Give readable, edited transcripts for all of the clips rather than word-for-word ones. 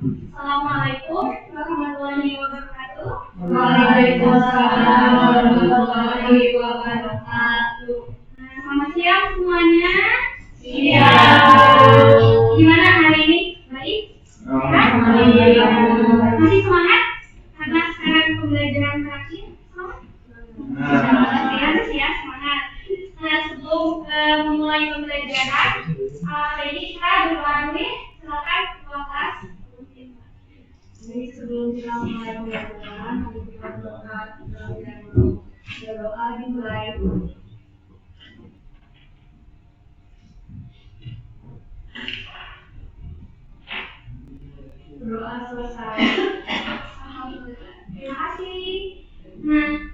Assalamualaikum warahmatullahi wabarakatuh. Waalaikumsalam warahmatullahi wabarakatuh. Selamat siang semuanya. Siang. Gimana hari ini? Baik? Alhamdulillah. Masih semangat? Karena sekarang pembelajaran terakhir. Semangat? Harus ya, semangat. Sebelum memulai pembelajaran, hari ini kita berdoa dulu ya. Silakan ketua kelas. Jadi sebelum kita mulai pembelajaran, kita berdoa dimulai. Doa selesai. Alhamdulillah. Terima kasih. Nah,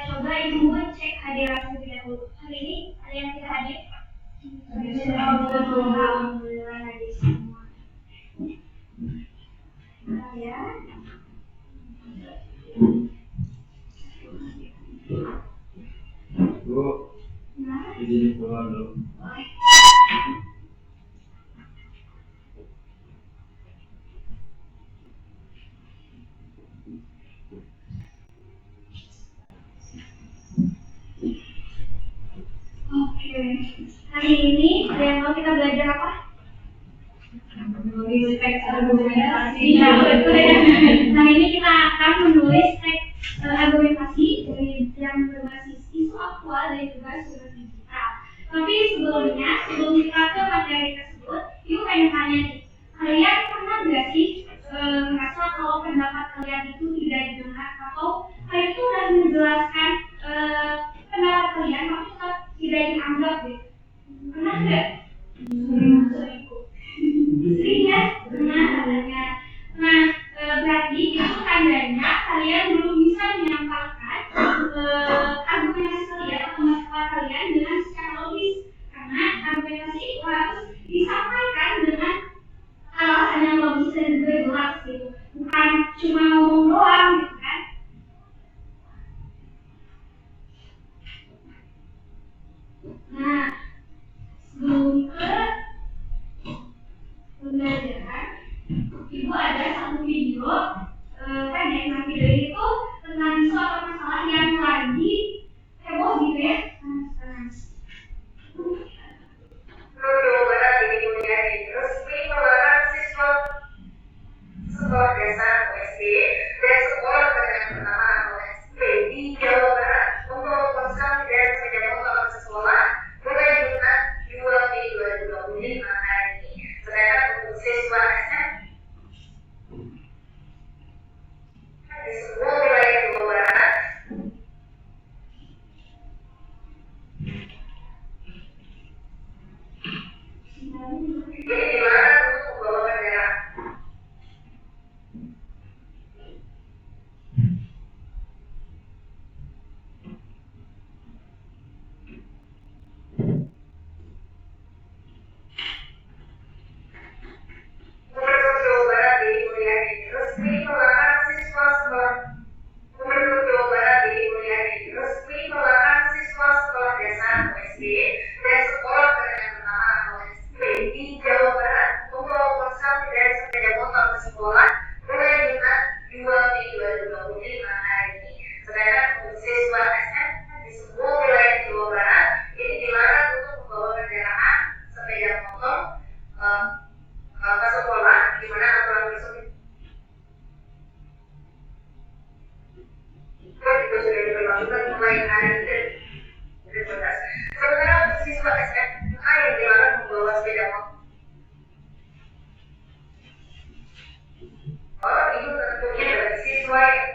coba ibu cek hadirat terlebih dahulu. Hari ini ada yang tidak hadir? Alhamdulillah hadir semua. Ya. Bu, izin keluar dulu. Oke. Hari ini yang mau kita belajar apa? Menulis teks argumentasi. Iya, betul ya. Hari ini kita akan menulis teks argumentasi yang berbasis isu aktual dan juga sumber digital. Tapi sebelumnya, sebelum kita ke materi tersebut, ibu pengen tanya nih, kalian pernah nggak sih merasa kalau pendapat kalian itu tidak didengar atau kalian itu udah menjelaskan pendapat kalian tapi tetap tidak dianggap gitu? Pernah nggak? Sering ya? Pernah adanya. Nah, berarti itu tandanya kalian belum bisa menyampaikan argumentasi kalian atau masalah kalian dengan secara logis, karena argumentasi itu harus disampaikan dengan alasan yang logis dan juga jelas gitu, bukan cuma ngomong doang gitu kan. Nah, sebelum ke pembelajaran, ibu ada satu video kan ya, nah video itu tentang suatu masalah yang lagi heboh gitu ya. Jawa Barat ini menjadi resmi melarang siswa sekolah dasar atau SD dan sekolah menengah pertama atau SMP di Jawa Barat membawa ponsel dan sepeda motor ke sekolah mulai Jumat 2 Mei 2025 hari ini. Sedangkan untuk siswa SMP di semua wilayah Jawa Barat ini dilarang untuk membawa kendaraan. Gubernur Jawa Barat Deddy Mulyadi resmi melarang siswa sekolah. Gubernur Jawa Barat Deddy Mulyadi resmi melarang siswa sekolah dasar atau SD dan sekolah menengah pertama atau SMP di Jawa Barat membawa ponsel dan sepeda motor ke sekolah mulai Jumat 2 Mei 2025 hari ini. Sedangkan untuk siswa SMP di semua wilayah Jawa Barat ini dilarang untuk membawa kendaraan sepeda motor ke sekolah, di mana aturan tersebut juga sudah diberlakukan mulai hari ini. Sementara untuk siswa SMA yang dilarang membawa sepeda motor, itu tentunya bagi siswa yang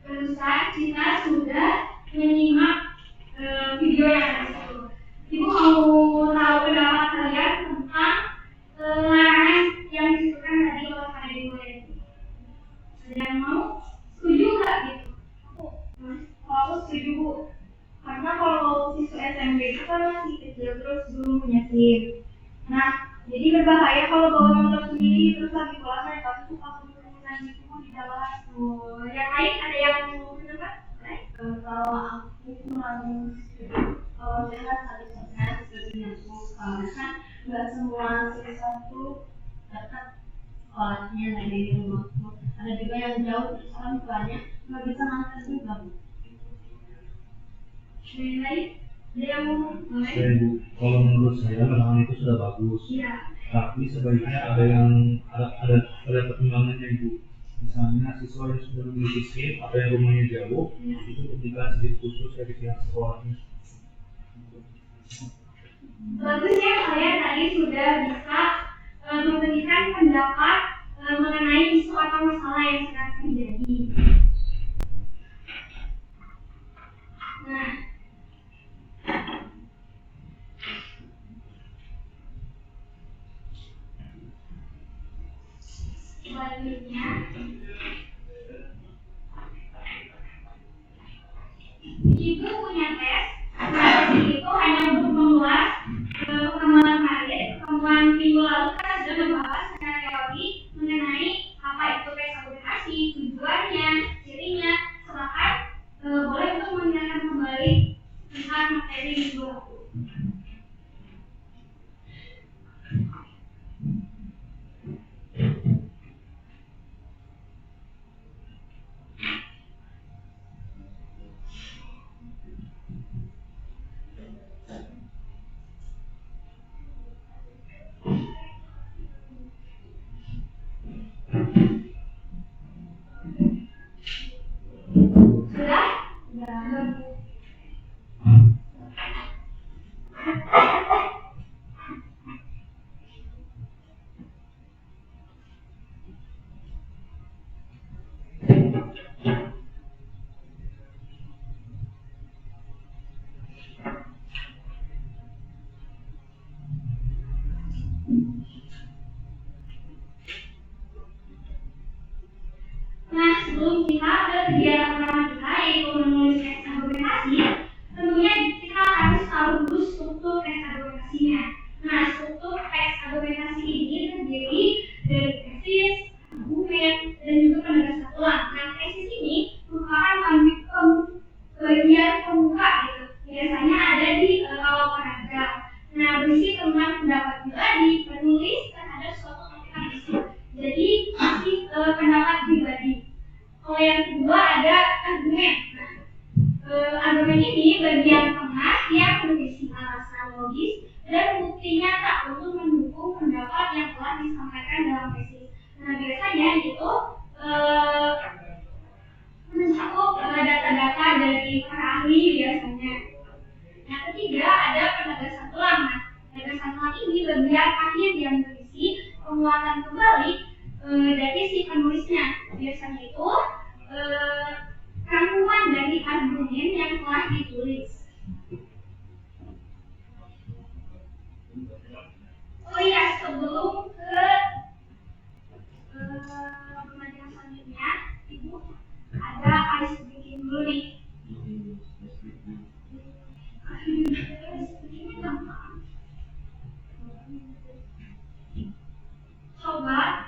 barusan kita sudah menyimak video yang ada di situ. Ibu mau tahu pendapat kalian tentang larangan yang disebutkan tadi oleh Pak Deddy Mulyadi. Ada yang mau setuju nggak gitu? setuju Bu. Karena kalau siswa SMP itu kan masih kecil terus belum punya SIM. Nah, jadi berbahaya kalau bawa motor sendiri terus lagi pulang mereka tuh suka kerumunan gitu di jalan. Yang lain ada yang mau kenapa? Kalau aku kurang kalau dengan satu-satunya sepertinya karena kan nggak semua siswa itu dekat sekolahnya dari rumahku. Ada juga yang jauh terus orang tuanya nggak bisa ngantar juga. Yang lain ada yang mau Saya Bu, kalau menurut saya larangan itu sudah bagus. Iya. Tapi sebaiknya ada pertimbangannya Ibu. Misalnya siswa yang sudah memiliki SIM atau yang rumahnya jauh, itu diberikan SIM khusus dari pihak sekolahnya. Bagus ya, saya tadi sudah bisa memberikan pendapat mengenai isu atau masalah yang sedang terjadi. Nah, selanjutnya Ibu punya tes. Nah, tes itu hanya untuk mengulas pertemuan kemarin, pertemuan minggu lalu kita sudah membahas secara teori mengenai apa itu tes aplikasi, tujuannya, cirinya. Silakan boleh untuk mengingatkan kembali tentang materi minggu lalu. Sudah? Sudah. Nah, sebelum kita ke kegiatan pertama kita yaitu menulis teks argumentasi, tentunya kita harus tahu dulu struktur teks argumentasinya. Nah, struktur teks argumentasi ini terdiri dari tesis, argumen, dan juga penegasan ulang. Nah, tesis ini merupakan bagian pembuka gitu. Biasanya ada di awal paragraf. Nah, berisi tentang pendapat pribadi penulis terhadap suatu topik tersebut. Jadi, masih pendapat pribadi. Kalau yang kedua ada argumen. Nah, argumen ini bagian tengah yang berisi alasan logis dan bukti nyata untuk mendukung pendapat yang telah disampaikan dalam tesis. Nah, biasanya itu mencakup data-data dari para ahli biasanya. Yang ketiga ada penegasan ulang. Nah, penegasan ulang ini bagian akhir yang berisi penguatan kembali dari si penulisnya. Biasanya itu rangkuman dari argumen yang telah ditulis. Oh iya, sebelum ke pembelajaran selanjutnya, Ibu ada ice breaking dulu nih. Coba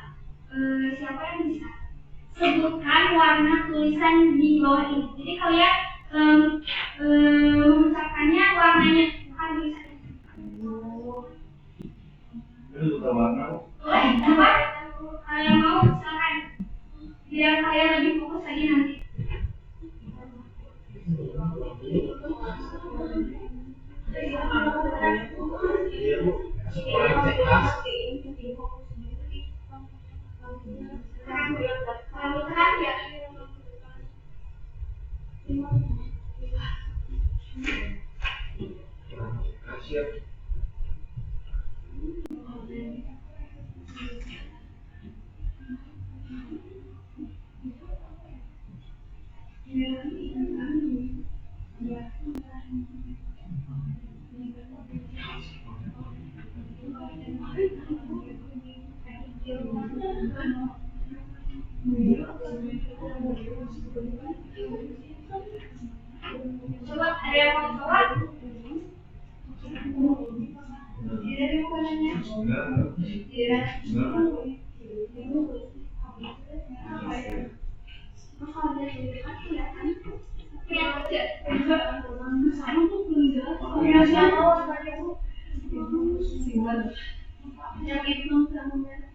siapa yang bisa sebutkan warna tulisan di bawah ini. Jadi kalian mengucapkannya warnanya, bukan tulisannya. Itu bukan warna. Boleh, apa? Yang mau silakan. Biar kalian lebih fokus lagi nanti. Coba ada yang mau coba? Tidak ada makanannya. Tidak. Kalau dia dekat kelihatan. Kelihatan tidak? Sekarang tuh belum jelas. Yang itu namanya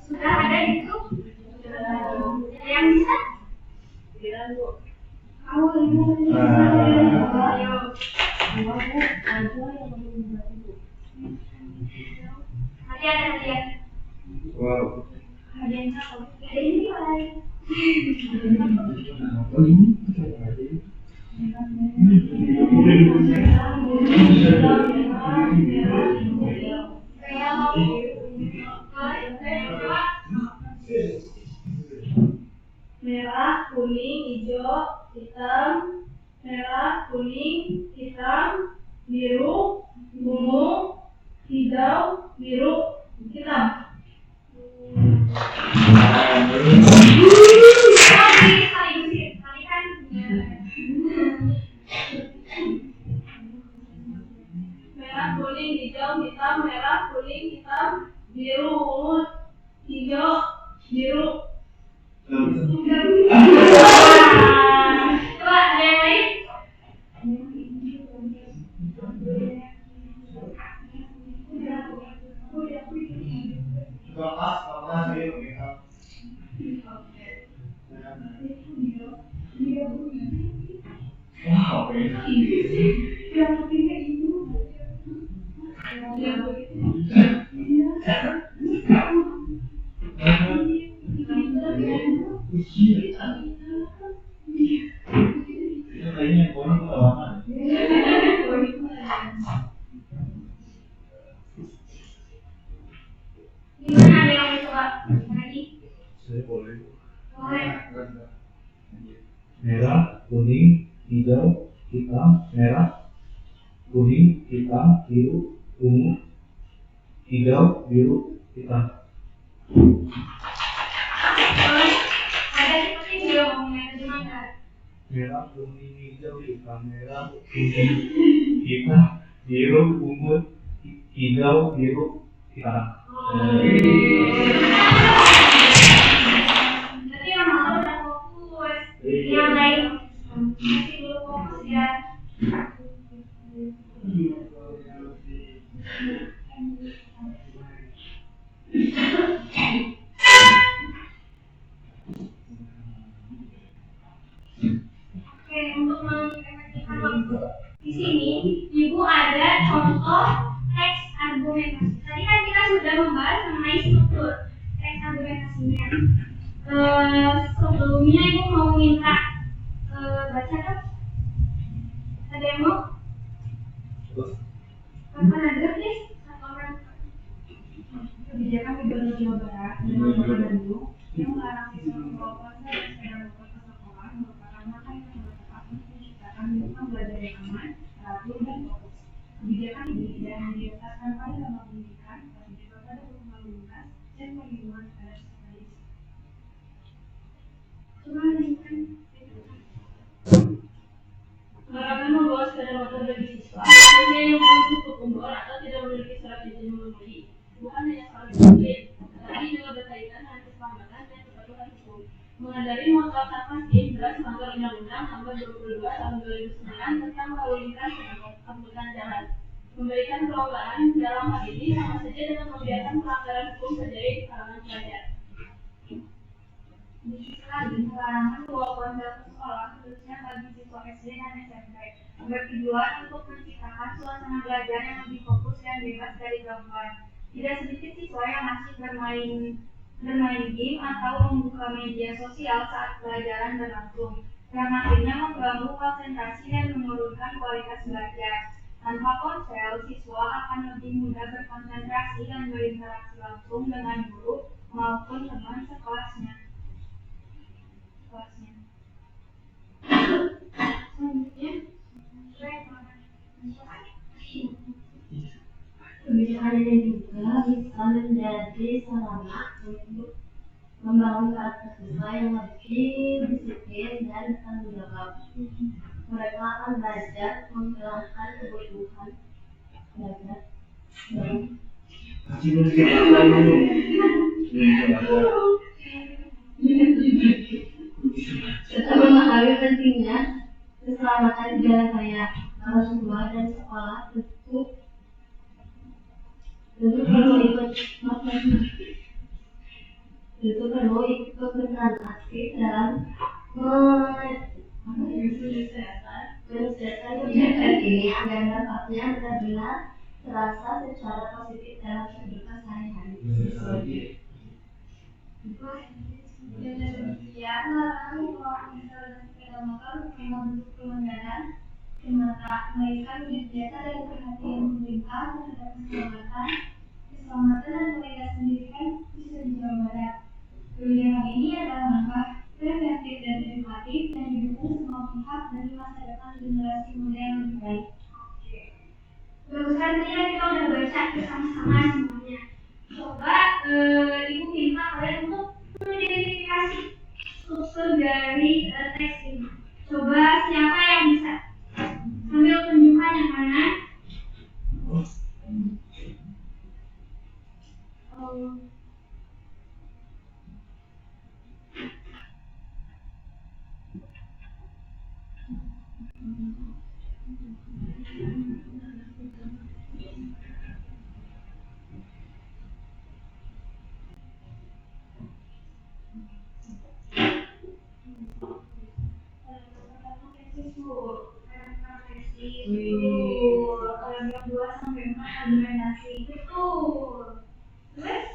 sudah ada itu yang bisa? Hadiah. Wow. Hadiahnya apa? Hadiahnya lain. Merah, kuning, hijau, hitam, merah, kuning, hitam, biru, ungu, hijau, biru, hitam. Merah, kuning, hijau, hitam, merah, kuning, hitam, biru, ungu, hijau, biru. Coba ada yang lain? Wow, Yang Itu kayaknya yang kono tuh lama. Gimana ada yang mau coba lagi? Saya boleh. Boleh. Merah, kuning, hijau, hitam, merah, kuning, hitam, biru, ungu, hijau, biru, hitam. Ada seperti dia ngomongnya gimana? Merah, kuning, hijau, hitam, merah, kuning, hitam, biru, ungu, hijau, biru, hitam. Berarti yang mau udah fokus. Yang lain masih belum fokus ya. Oke, untuk mengefektifkan waktu di sini, Ibu ada contoh teks argumentasi. Tadi kan kita sudah membahas mengenai struktur teks argumentasinya. Sebelumnya Ibu mau minta baca kan? Ada yang mau? Kapan ada, please? Satu orang. Kebijakan Gubernur Jawa Barat dengan Kota Bandung yang melarang siswa membawa ponsel dan sepeda motor ke sekolah merupakan langkah yang sangat tepat untuk menciptakan lingkungan belajar yang aman, teratur, dan fokus. Kebijakan ini tidak hanya didasarkan pada lembaga pendidikan, tapi juga pada hukum lalu lintas dan perlindungan terhadap siswa didik. Coba lanjutkan. Larangan membawa sepeda motor bagi siswa hanya yang belum cukup umur atau tidak memiliki surat izin mengemudi. Bukan hanya soal disiplin, tetapi juga berkaitan dengan keselamatan dan kepatuhan hukum. Mengendari motor tanpa SIM jelas melanggar Undang-Undang Nomor 22 Tahun 2009 tentang lalu lintas dan angkutan jalan. Memberikan pelonggaran dalam hal ini sama saja dengan membiarkan pelanggaran hukum terjadi di kalangan pelajar. Di sisi lain, larangan membawa ponsel ke sekolah khususnya bagi siswa SD dan SMP bertujuan untuk menciptakan suasana belajar yang lebih fokus dan bebas dari gangguan. Tidak sedikit siswa yang masih bermain game atau membuka media sosial saat pelajaran berlangsung, yang akhirnya mengganggu konsentrasi dan menurunkan kualitas belajar. Tanpa ponsel, siswa akan lebih mudah berkonsentrasi dan berinteraksi langsung dengan guru maupun teman sekelasnya. Selanjutnya, Kebijakan ini juga bisa menjadi sarana untuk membangun karakter siswa yang lebih disiplin dan tanggung jawab. Mereka akan belajar menghilangkan kebutuhan belajar dan serta memahami pentingnya keselamatan di jalan raya. Orang tua dan sekolah tentu perlu ikut berperan aktif dalam menyelesaikan kebijakan ini agar dampaknya benar-benar terasa secara positif dalam kehidupan sehari-hari. dengan demikian, larangan membawa ponsel dan sepeda motor bukanlah bentuk pelanggaran semata, melainkan wujud jasa dan perhatian pemerintah terhadap keselamatan dan kualitas pendidikan khususnya di Jawa Barat. Kebijakan ini adalah langkah preventif dan edukatif yang didukung semua pihak demi masa depan generasi muda yang lebih baik. Barusan tadi kita udah baca bersama-sama semuanya. Coba Ibu minta kalian untuk mengidentifikasi struktur dari teks ini. Coba siapa yang bisa? Sambil tunjukkan yang mana. Kalau yang 2 sampai 4 argumentasi betul. Terus?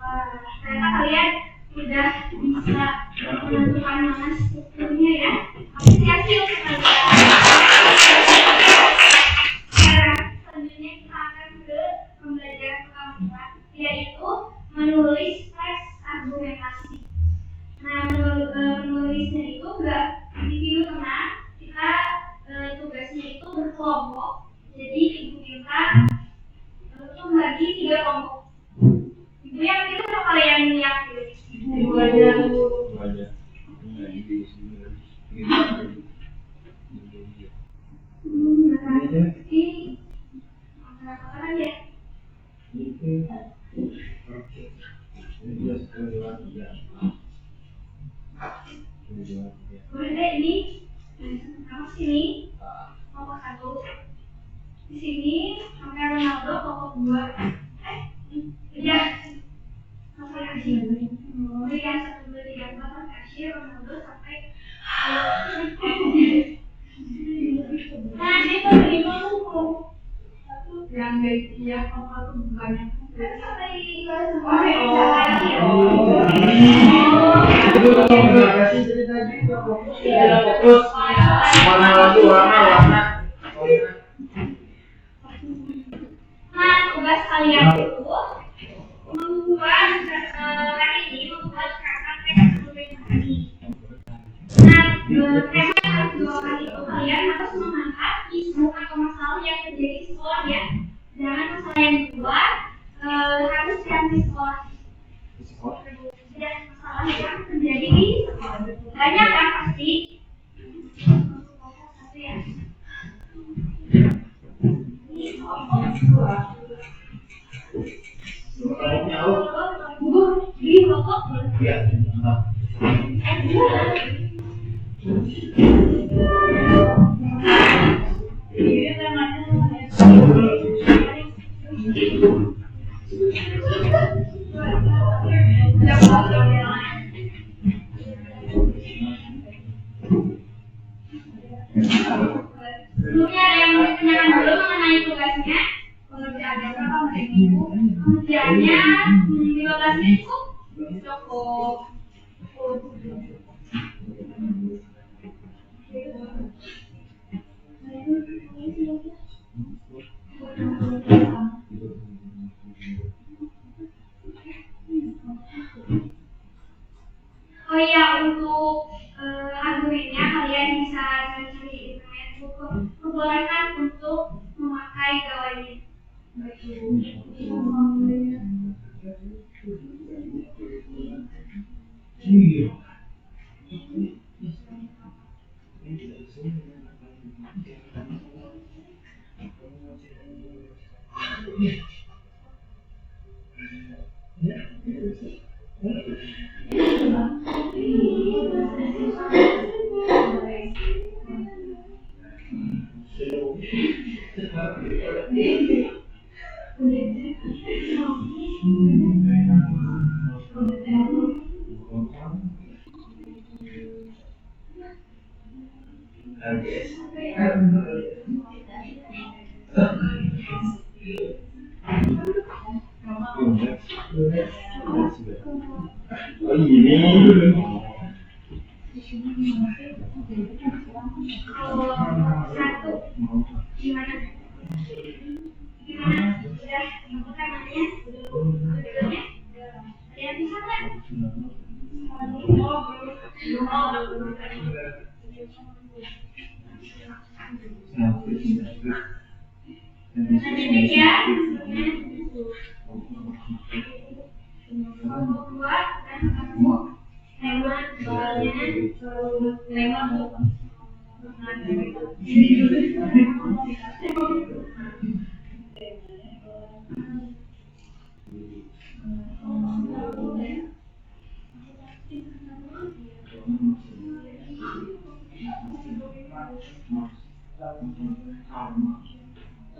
Wah, ternyata kalian udah bisa menentukan mana strukturnya ya. Apresiasi untuk kalian. Selanjutnya kita akan ke pembelajaran keempat, yaitu menulis teks argumentasi. Nah, menulisnya itu enggak individu teman, kita tugasnya itu berkelompok. Jadi ibu minta untuk membagi 3 kelompok. Ibu yang itu atau kalian yang pilih? Ibu aja. Boleh deh ini, kamu sini, kelompok 1. Di sini sampai Ronaldo kelompok 2. Ya, sampai akhir. Berikan 1, 2, 3, 4 sampai akhir Ronaldo sampai. Nah, itu 5 hukum. Yang gajinya kelompok itu banyak. Sampai terus warna lagi warna. Nah, tugas kalian itu membuat hari ini membuat kata teks argumentasi. Nah, tema yang harus dibawakan itu kalian harus mengangkat isu atau masalah yang terjadi di sekolah ya. Jangan masalah yang dibuat harus yang di sekolah. Dan masalah yang terjadi di sekolah. Banyak kan pasti. Satu ya. Sebelumnya ada yang mau ditanyakan dulu mengenai tugasnya. Pengerjaan berapa hari minggu? Pengerjaannya 15 menit cukup. Oh iya, untuk argumennya kalian bisa cari di internet. Perbolehkan untuk memakai gawainya. Oh ini. Kalau 1 gimana? Udah apa namanya? Judulnya? Ada yang bisa nggak? Nanti ya. Kelompok 2 dan kelompok tema soalnya tema untuk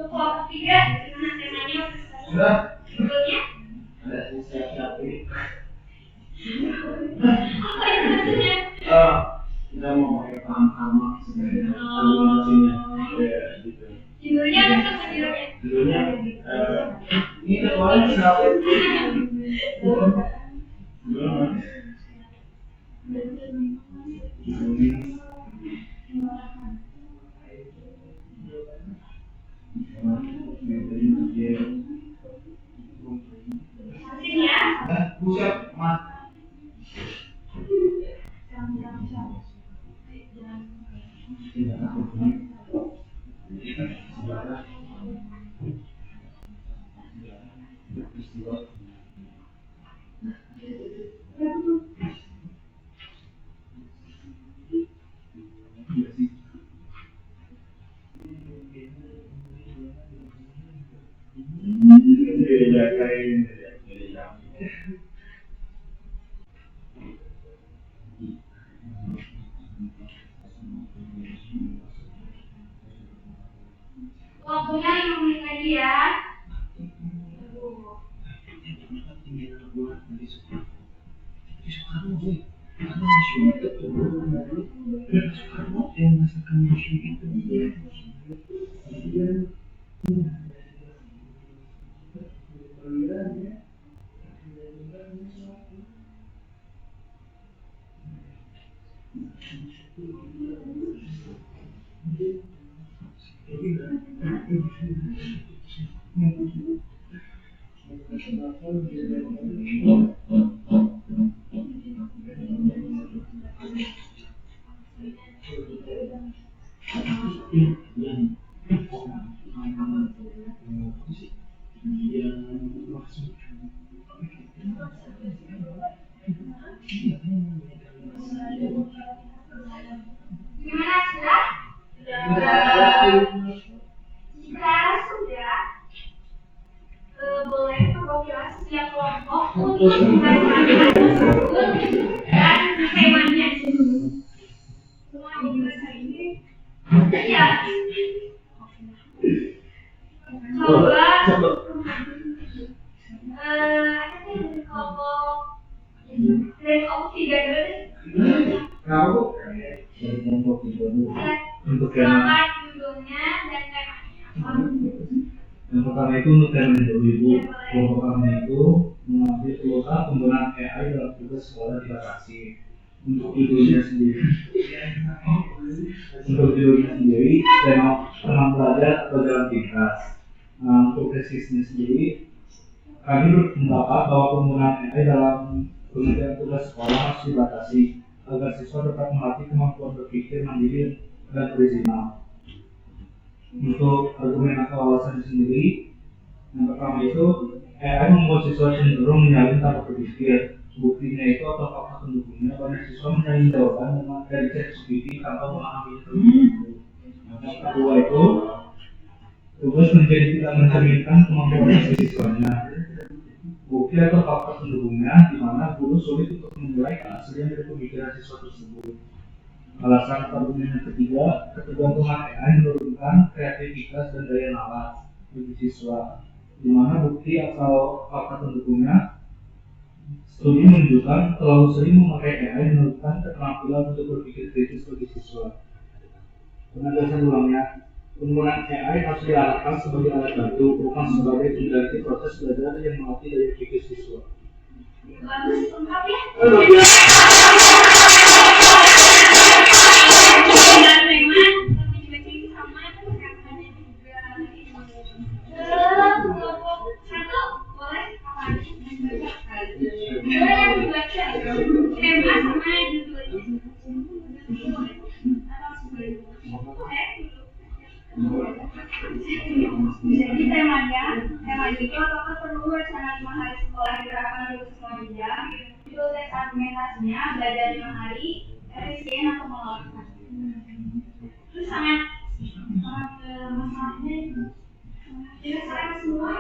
kelompok 3 gimana temanya? Sudah. Judulnya? Apa itu maksudnya? Kita mau pakai paham-paham sebenarnya. Ya, gitu. Judulnya apa tuh judulnya? Judulnya ini ketuanya siapa? Beda kain, beda. Waktunya 5 menit lagi ya. Gimana sudah? Jika sudah, boleh perwakilan setiap kelompok untuk membacakan tersebut dan temanya. Semua bahasa ini. Iya. Coba. Ada kelompok dari kelompok 3 dulu deh. Kamu? Untuk tema Silakan judulnya dan temanya. yang pertama itu untuk tema dulu ibu. Kelompok pertama itu mengambil peluang penggunaan AI dalam tugas sekolah dibatasi. Untuk judulnya sendiri, tema teman belajar atau jalan pintas. Nah, untuk tesisnya sendiri, kami berpendapat bahwa penggunaan AI dalam pengerjaan tugas sekolah harus dibatasi agar siswa dapat melatih kemampuan berpikir mandiri dan original. Untuk argumen atau alasan sendiri, yang pertama itu AI membuat siswa cenderung menyalin tanpa berpikir. Buktinya itu atau fakta pendukungnya banyak siswa mencari jawaban dari ChatGPT tanpa memahami terlebih dahulu. Yang kedua itu tugas menjadi tidak mencerminkan kemampuan siswanya. Bukti atau fakta pendukungnya di mana guru sulit untuk menilai keaslian dari pemikiran siswa tersebut. Alasan argumen yang ketiga, ketergantungan AI menurunkan kreativitas dan daya nalar bagi siswa, di mana bukti atau fakta pendukungnya studi menunjukkan terlalu sering memakai AI menurunkan keterampilan untuk berpikir kritis bagi siswa. Penegasan ulangnya, penggunaan AI harus diarahkan sebagai alat bantu, bukan sebagai pengganti proses belajar yang melatih daya pikir siswa. Bagus, lengkap ya. Dan memang tapi sama perkataannya juga. Kelompok 1 boleh apa aja yang dibaca. Tema sama judulnya. Jadi tema itu apakah perlu rencana 5 hari sekolah diterapkan di sekolah jam? Judul teks argumentasinya belajar 5 hari, efisien atau melelahkan. Itu sangat masalahnya itu. Jadi sekarang semua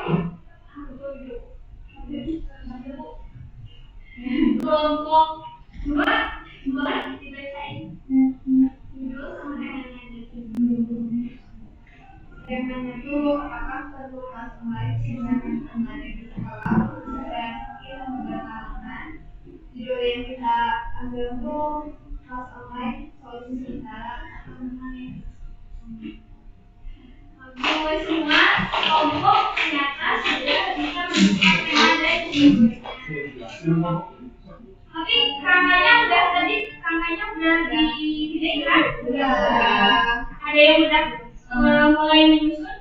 kelompok 2 boleh dibacain. Judul sama temanya. Temanya itu apakah perlu customize dengan teman di sekolah dan skill pengetahuan. Judul yang kita ambil itu customize solusi kita atau teman. Mulai semua kelompok ternyata sudah bisa menemukan tema dan judulnya. Tapi kerangkanya udah dibikin kan? Udah. Ada yang udah mulai menyusun.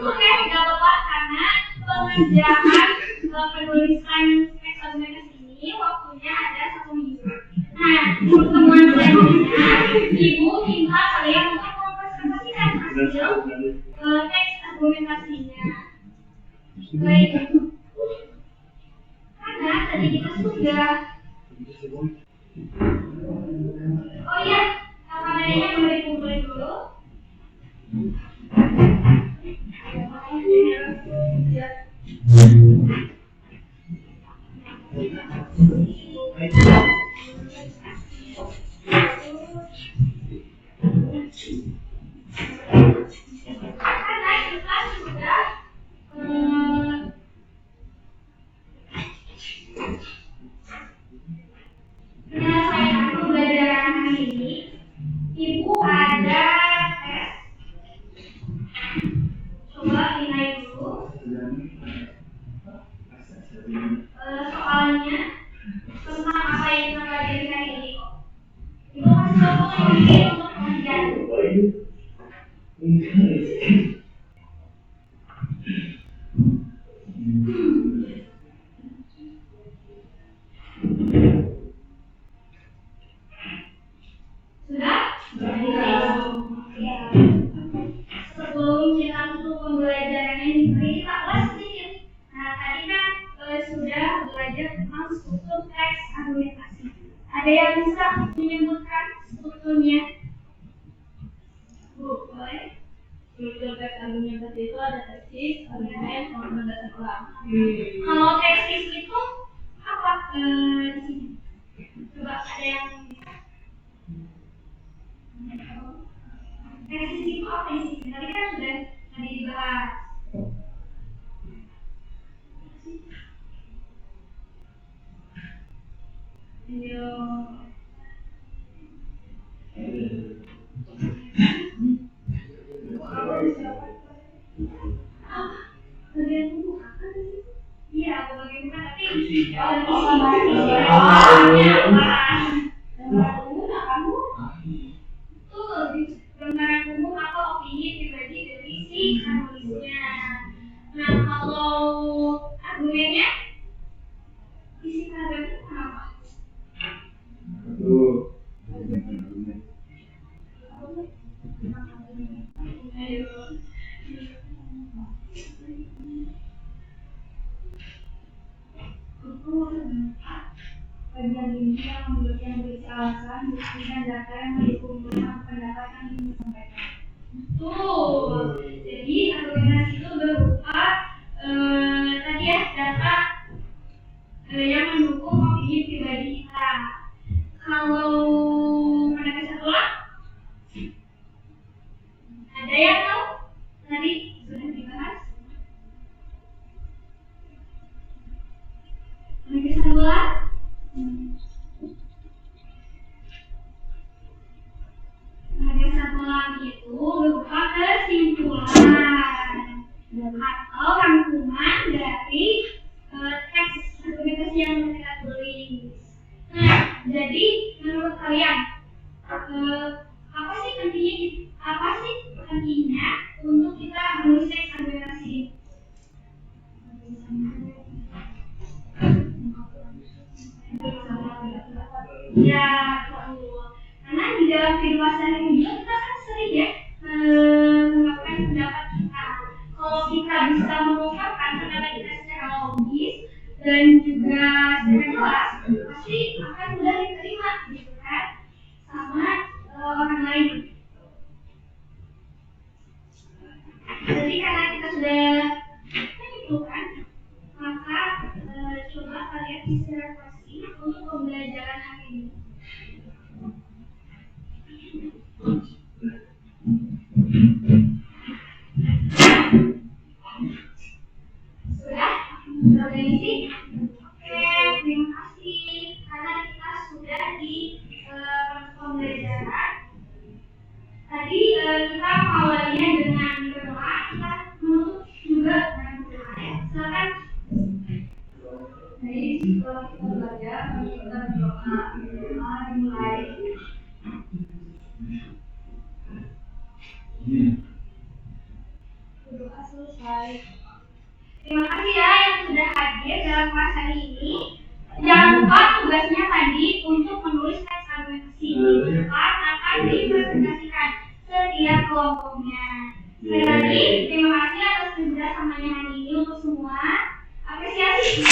Oke, nggak apa-apa karena pengerjaan penulisan teks argumentasi ini waktunya ada 1 minggu. Nah, pertemuan selanjutnya ibu minta kalian untuk mempresentasikan hasil teks argumentasinya. Baik. Karena tadi kita sudah Oh iya, kameranya boleh dikumpulin dulu. Karena kita sudah menyelesaikan pembelajaran hari ini. Ibu ada tes. Coba nilai dulu. Soalnya tentang apa yang kita pelajari hari ini kok. Ibu kasih tahu ini untuk pengajian. Sudah? Ya. Sebelum kita tutup pembelajarannya ini, mari kita ulas sedikit. Nah, tadi kan sudah belajar tentang struktur teks argumentasi. Ada yang bisa menyebutkan strukturnya? Bu, boleh? Struktur teks argumentasi itu ada tesis, argumen, sama penjelasan ulang. Kalau tesis itu apa di sini? Coba ada yang bisa? Tesis itu apa di sini? Tadi kan sudah dibahas. Ayo. Bagian tubuh apa sih? Iya, bagian mana? Tapi gambaran umum atau opini pribadi dari si penulisnya. Nah, kalau argumennya isi paragrafnya apa? Ayo. Bagian ini yang berisi alasan, bukti dan data yang dikumpulkan pendapat yang disampaikan. Betul. Jadi argumentasi itu berupa tadi ya data yang mendukung opini pribadi kita. Kalau pendapat satu lah, ada yang tahu? Tadi sudah dibahas. Pendapat satu lah. Pendapat satu itu berupa kesimpulan atau rangkuman dari teks argumentasi yang kita tulis. Nah, jadi menurut kalian apa sih pentingnya untuk kita menulis teks argumentasi? Ya, karena di dalam kehidupan sehari-hari juga kita kan sering ya mengungkapkan pendapat kita. Kalau kita bisa mengungkapkan pendapat kita secara logis dan juga secara jelas, pasti akan mudah diterima, gitu kan, sama orang lain. Jadi karena kita sudah menentukan, maka coba kalian isi refleksi untuk pembelajaran hari ini. Sudah? Sudah diisi? Oke, terima kasih karena kita sudah di pembelajaran. Tadi kita awalnya dengan berdoa, kita menutup juga dengan berdoa ya. Silakan. Jadi setelah kita belajar, kita berdoa dimulai. Berdoa selesai. Terima kasih ya yang sudah hadir dalam kelas hari ini. Jangan lupa tugasnya tadi untuk menulis teks argumentasi. Depan akan dipresentasikan setiap kelompoknya. Sekali lagi, terima kasih atas kerjasamanya hari ini untuk semua. Apresiasi.